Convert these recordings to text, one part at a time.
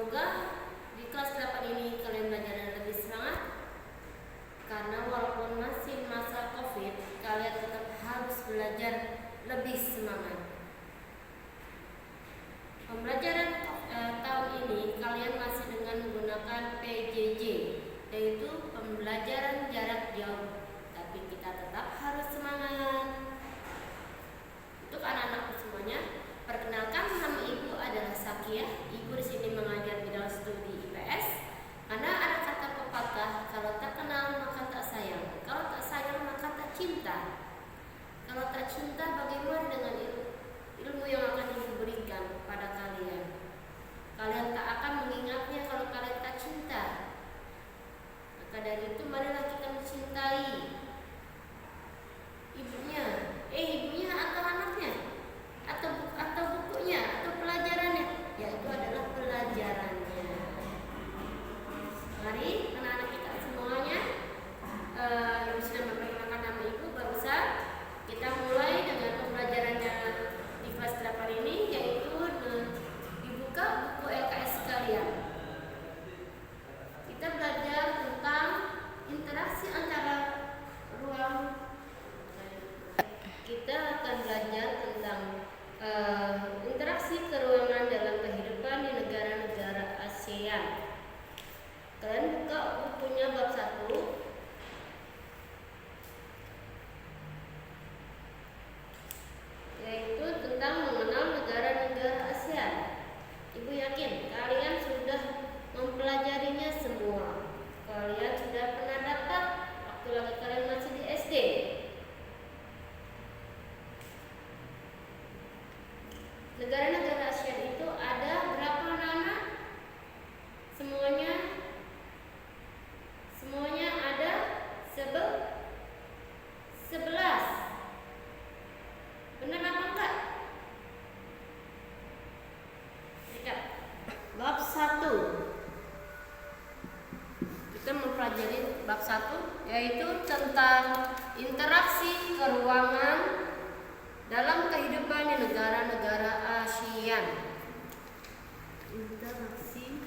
Semoga di kelas 8 ini kalian belajar lebih semangat, karena walaupun masih masa COVID, kalian tetap harus belajar lebih semangat. Pembelajaran tahun ini kalian masih dengan menggunakan PJJ, yaitu pembelajaran jarak jauh. Tapi kita tetap harus semangat. Untuk anak-anakku semuanya, perkenalkan, nama ibu adalah Sakia. Ibu di sini mengajar bidang studi IPS. Karena ada kata pepatah, kalau tak kenal maka tak sayang, kalau tak sayang maka tak cinta. Kalau tak cinta, bagaimana dengan ilmu yang akan ibu berikan pada kalian? Kalian tak akan mengingatnya kalau kalian tak cinta. Maka dari itu, marilah kita mencintai ibunya atau anaknya, atau bukunya, atau pelajarannya, yaitu adalah pelajarannya. Mari anak-anak kita semuanya, yang sudah memperkenalkan nama ibu, barusan kita mulai dengan pembelajarannya di kelas 8 ini, yaitu dibuka buku LKS kalian. Kita belajar tentang interaksi antara ruang. Kita akan belajar tentang interaksi keruangan dalam kehidupan di negara-negara ASEAN. Kalian buka bukunya bab 1. Yaitu tentang mengenal negara-negara ASEAN. Ibu yakin kalian sudah mempelajarinya semua. Kalian sudah pernah dapat waktu lagi kalian masih di SD. Negara-negara ASEAN itu ada berapa anak-anak? Semuanya ada 11. Benar apa enggak? Lihat bab 1. Kita mempelajari bab 1, yaitu tentang interaksi keruangan dalam kehidupan di negara-negara ASEAN. Interaksi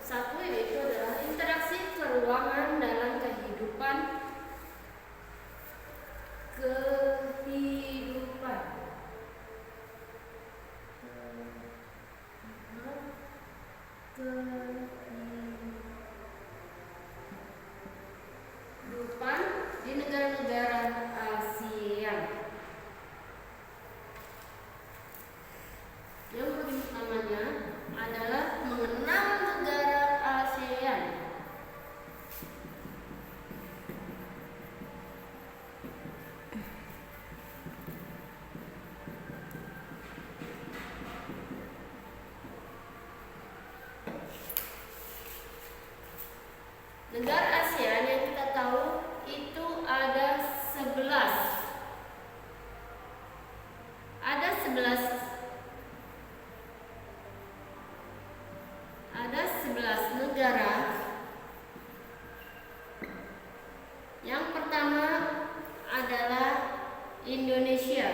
satu, yaitu adalah interaksi keruangan dalam kehidupan. Kehidupan di negara-negara ASEAN. Yang pertamanya adalah mengenal negara ASEAN. Negara ASEAN yang kita tahu itu ada 11. Ada 11 negara. Yang pertama adalah Indonesia.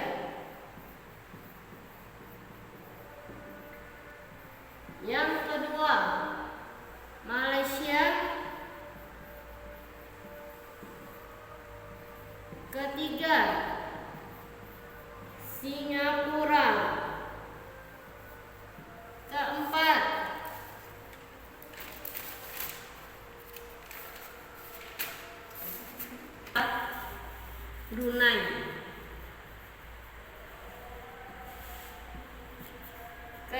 Yang kedua, Malaysia. Ketiga, Singapura. Keempat, Brunei.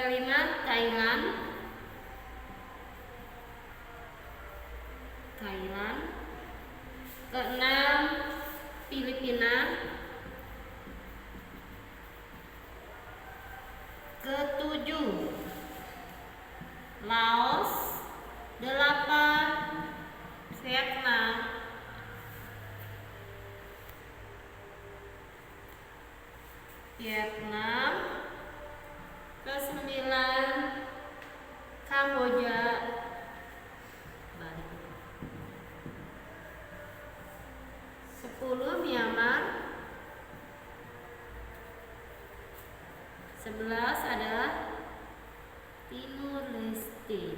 kelima Thailand. Keenam Filipina. Ketujuh Laos. 8 Vietnam. Ke-9 Kamboja. 10 Myanmar. 11 adalah Timur Leste.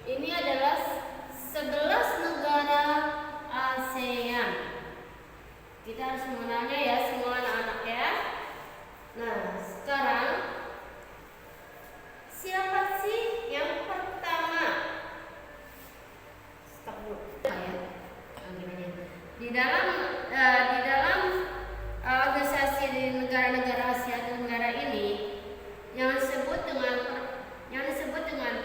Ini adalah 11 negara ASEAN. Kita harus mengenalnya ya semua anak-anak ya. Nah, sekarang siapa sih yang pertama? Stop dulu. Di dalam organisasi di negara-negara Asia Tenggara ini yang disebut dengan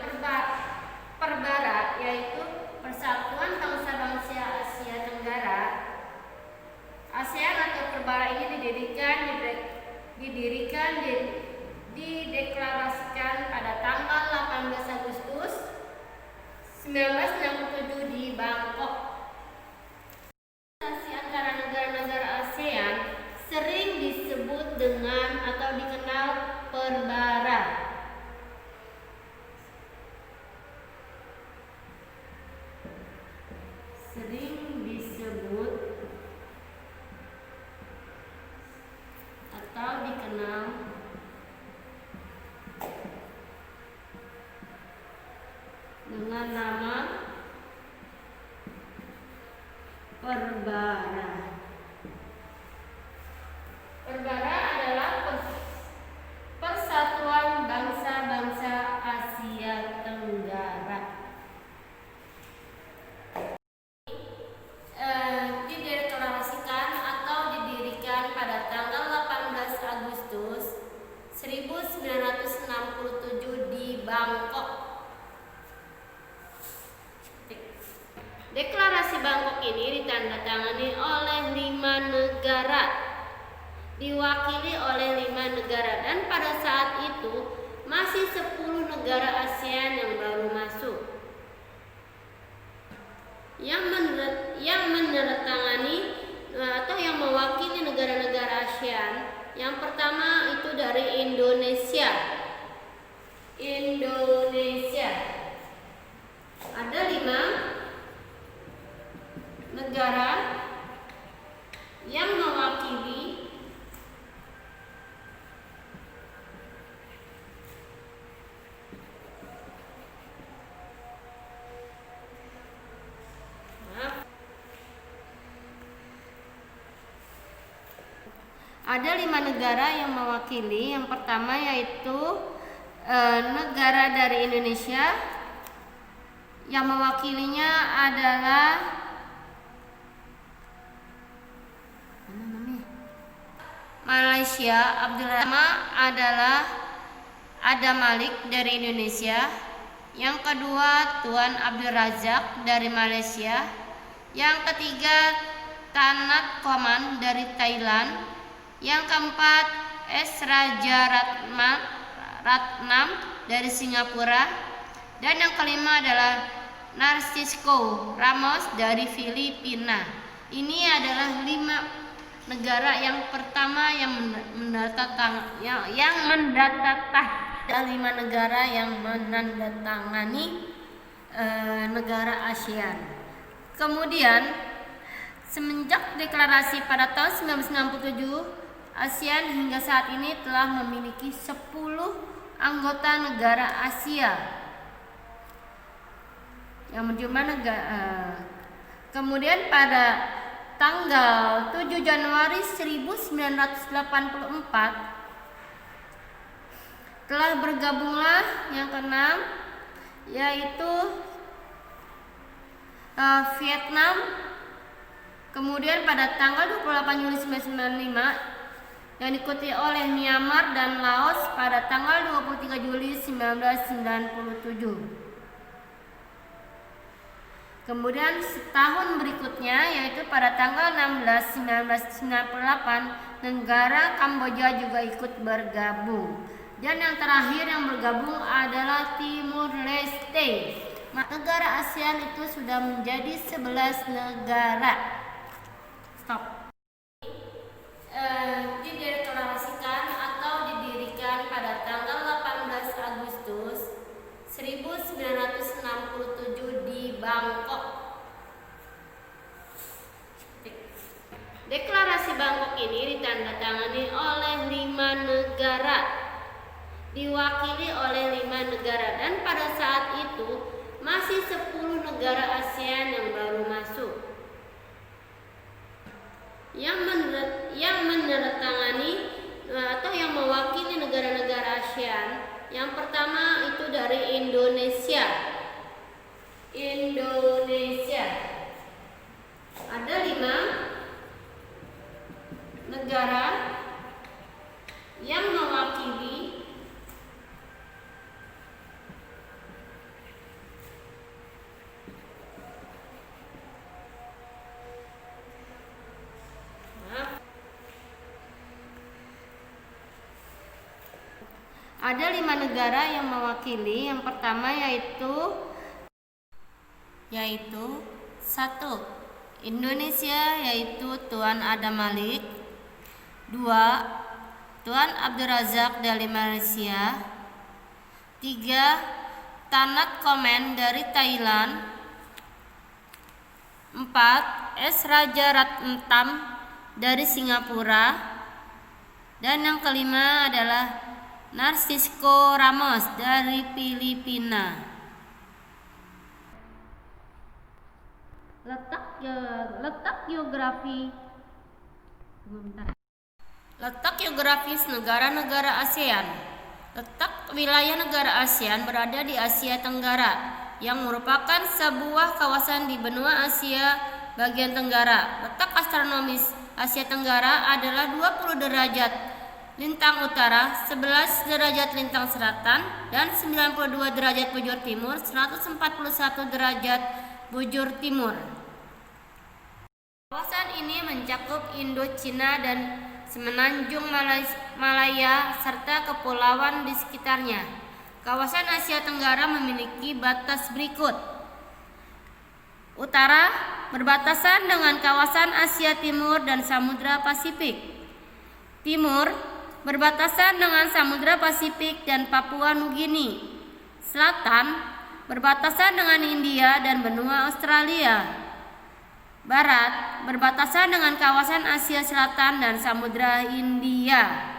Perbara, yaitu Persatuan Bangsa-Bangsa Asia Tenggara. ASEAN atau Perbara ini dideklarasikan pada tanggal 18 Agustus 1967 di Bangkok. Antara negara-negara ASEAN sering disebut dengan atau dikenal Perbara. Sering disebut atau dikenal dengan nama Perbara. Perbara adalah Persatuan Bangsa-Bangsa Asia Tenggara. Dideklarasikan atau didirikan pada tanggal 18 Agustus 1967 di Bangkok. Deklarasi Bangkok ini ditandatangani oleh 5 negara, diwakili oleh 5 negara, dan pada saat itu masih 10 negara ASEAN yang baru masuk. Yang menandatangani atau yang mewakili negara-negara ASEAN, yang pertama itu dari Indonesia. Ada 5 negara yang mewakili Yang pertama yaitu negara dari Indonesia. Yang mewakilinya adalah Malaysia. Abdul Rahman adalah Adam Malik dari Indonesia. Yang kedua Tuan Abdul Razak dari Malaysia. Yang ketiga Tanat Koman dari Thailand. Yang keempat S. Raja Ratnam dari Singapura. Dan yang kelima adalah Narcisco Ramos dari Filipina. Ini adalah 5 negara yang pertama yang mendatangani 5 negara yang menandatangani negara ASEAN. Kemudian semenjak deklarasi pada tahun 1967, ASEAN hingga saat ini telah memiliki 10 anggota negara Asia yang berjumlah negara. Kemudian pada tanggal 7 Januari 1984 telah bergabunglah yang keenam, yaitu Vietnam, Kemudian pada tanggal 28 Juli 1995 yang diikuti oleh Myanmar dan Laos pada tanggal 23 Juli 1997. Kemudian setahun berikutnya yaitu pada tanggal 16 1998 negara Kamboja juga ikut bergabung. Dan yang terakhir yang bergabung adalah Timur Leste. Negara ASEAN itu sudah menjadi 11 negara. Stop. Dideklarasikan atau didirikan pada tanggal 18 Agustus 1967 di Bangkok. Deklarasi Bangkok ini ditandatangani oleh 5 negara, diwakili oleh 5 negara, dan pada saat itu masih 10 negara ASEAN yang baru masuk. Yang menandatangani atau yang mewakili negara-negara ASEAN, yang pertama itu dari Indonesia. Ada 5 negara yang mewakili Ada 5 negara yang mewakili. Yang pertama yaitu 1. Indonesia, yaitu Tuan Adam Malik. 2. Tuan Abdul Razak dari Malaysia. 3. Tanat Komen dari Thailand. 4. S. Raja Ratnam dari Singapura. Dan yang kelima adalah Narcisco Ramos dari Filipina. Letak geografis negara-negara ASEAN. Letak wilayah negara ASEAN berada di Asia Tenggara, yang merupakan sebuah kawasan di benua Asia bagian tenggara. Letak astronomis Asia Tenggara adalah 20 derajat lintang utara, 11 derajat lintang selatan, dan 92 derajat bujur timur, 141 derajat bujur timur. Kawasan ini mencakup Indochina dan semenanjung Malaya serta kepulauan di sekitarnya. Kawasan Asia Tenggara memiliki batas berikut. Utara berbatasan dengan kawasan Asia Timur dan Samudra Pasifik. Timur berbatasan dengan Samudra Pasifik dan Papua Nugini. Selatan berbatasan dengan India dan benua Australia. Barat berbatasan dengan kawasan Asia Selatan dan Samudra Hindia.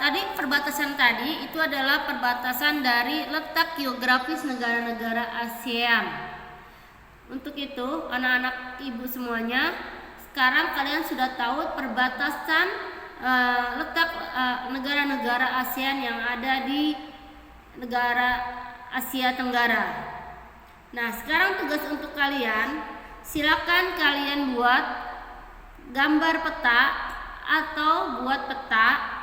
Tadi perbatasan tadi itu adalah perbatasan dari letak geografis negara-negara ASEAN. Untuk itu, anak-anak ibu semuanya, sekarang kalian sudah tahu perbatasan letak negara-negara ASEAN yang ada di negara Asia Tenggara. Nah, sekarang tugas untuk kalian, silakan kalian buat gambar peta atau buat peta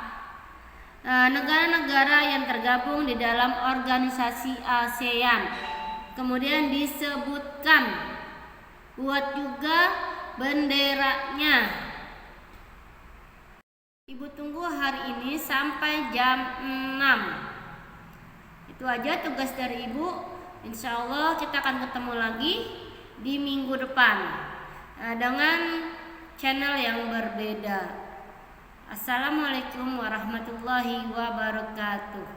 negara-negara yang tergabung di dalam organisasi ASEAN. Kemudian disebutkan, buat juga benderanya. Ibu tunggu hari ini sampai jam 6. Itu aja tugas dari ibu. Insya Allah kita akan ketemu lagi di minggu depan dengan channel yang berbeda. Assalamualaikum warahmatullahi wabarakatuh.